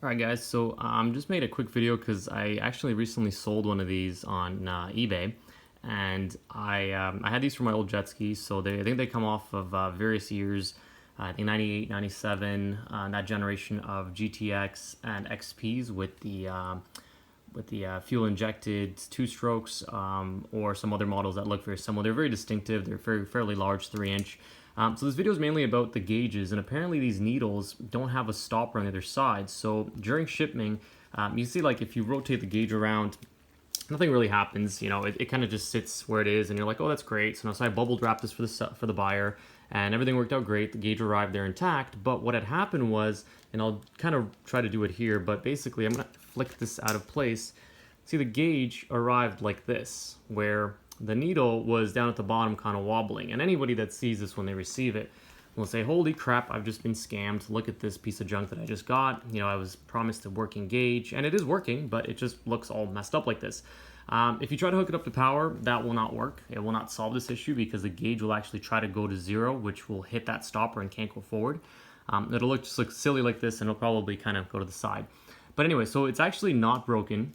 Alright guys, so just made a quick video because I actually recently sold one of these on eBay, and I had these for my old jet skis. So I think they come off of various years. I think 98, 97, that generation of GTX and XPs with the fuel injected two strokes, or some other models that look very similar. They're very distinctive. They're fairly large, 3 inch. So this video is mainly about the gauges, and apparently these needles don't have a stopper on the other side. So during shipping, you see, like, if you rotate the gauge around, nothing really happens. It kind of just sits where it is, and you're like, oh, that's great. So I bubble wrapped this for the buyer, and everything worked out great. The gauge arrived there intact. But what had happened was, and I'll kind of try to do it here, but basically I'm gonna flick this out of place. See, the gauge arrived like this, where the needle was down at the bottom kind of wobbling. And anybody that sees this when they receive it will say, holy crap, I've just been scammed. Look at this piece of junk that I just got. I was promised a working gauge, and it is working, but it just looks all messed up like this. If you try to hook it up to power, that will not work. It will not solve this issue because the gauge will actually try to go to zero, which will hit that stopper and can't go forward. It'll just look silly like this, and it'll probably kind of go to the side. But anyway, so it's actually not broken.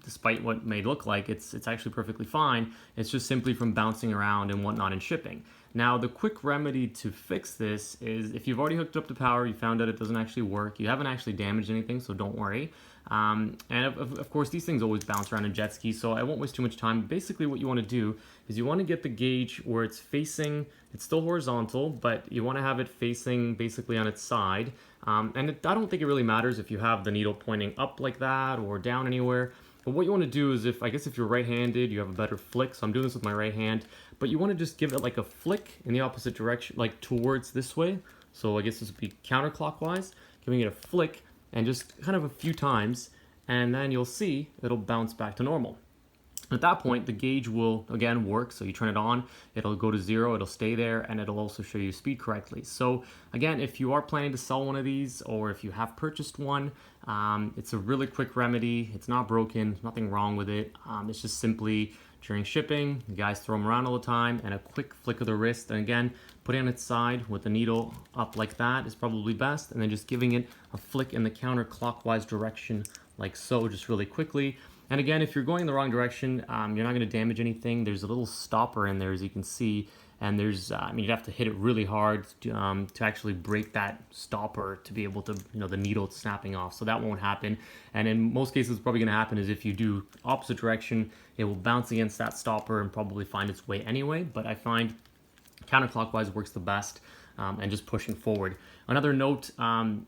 Despite what may look like, it's actually perfectly fine. It's just simply from bouncing around and whatnot in shipping. Now, the quick remedy to fix this is, if you've already hooked up to power, you found out it doesn't actually work, you haven't actually damaged anything, so don't worry. And of course, these things always bounce around in jet skis, so I won't waste too much time. Basically, what you want to do is you want to get the gauge where it's facing, it's still horizontal, but you want to have it facing basically on its side. I don't think it really matters if you have the needle pointing up like that or down anywhere. But what you want to do is, if you're right-handed, you have a better flick. So I'm doing this with my right hand, but you want to just give it like a flick in the opposite direction, like towards this way. So I guess this would be counterclockwise, giving it a flick, and just kind of a few times, and then you'll see it'll bounce back to normal. At that point, the gauge will again work. So you turn it on, it'll go to zero, it'll stay there, and it'll also show you speed correctly. So again, if you are planning to sell one of these, or if you have purchased one, it's a really quick remedy. It's not broken, nothing wrong with it. It's just simply during shipping, you guys throw them around all the time, and a quick flick of the wrist, and again, putting it on its side with the needle up like that is probably best, and then just giving it a flick in the counterclockwise direction like so, just really quickly. And again, if you're going in the wrong direction, you're not going to damage anything. There's a little stopper in there, as you can see, and there's, you'd have to hit it really hard to actually break that stopper to be able to, the needle snapping off. So that won't happen. And in most cases, what's probably going to happen is, if you do opposite direction, it will bounce against that stopper and probably find its way anyway. But I find counterclockwise works the best, and just pushing forward. Another note,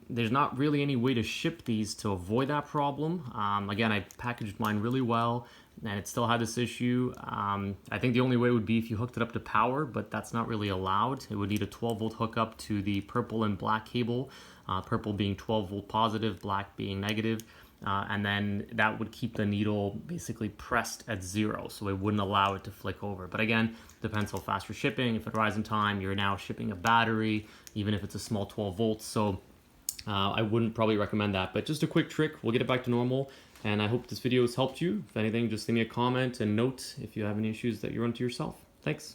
there's not really any way to ship these to avoid that problem. Again, I packaged mine really well, and it still had this issue. I think the only way would be if you hooked it up to power, but that's not really allowed. It would need a 12-volt hookup to the purple and black cable, purple being 12-volt positive, black being negative. And then that would keep the needle basically pressed at zero, so it wouldn't allow it to flick over. But again, depends how fast you're shipping. If it arrives in time, you're now shipping a battery, even if it's a small 12 volts. So I wouldn't probably recommend that. But just a quick trick, we'll get it back to normal. And I hope this video has helped you. If anything, just leave me a comment and note if you have any issues that you run into yourself. Thanks.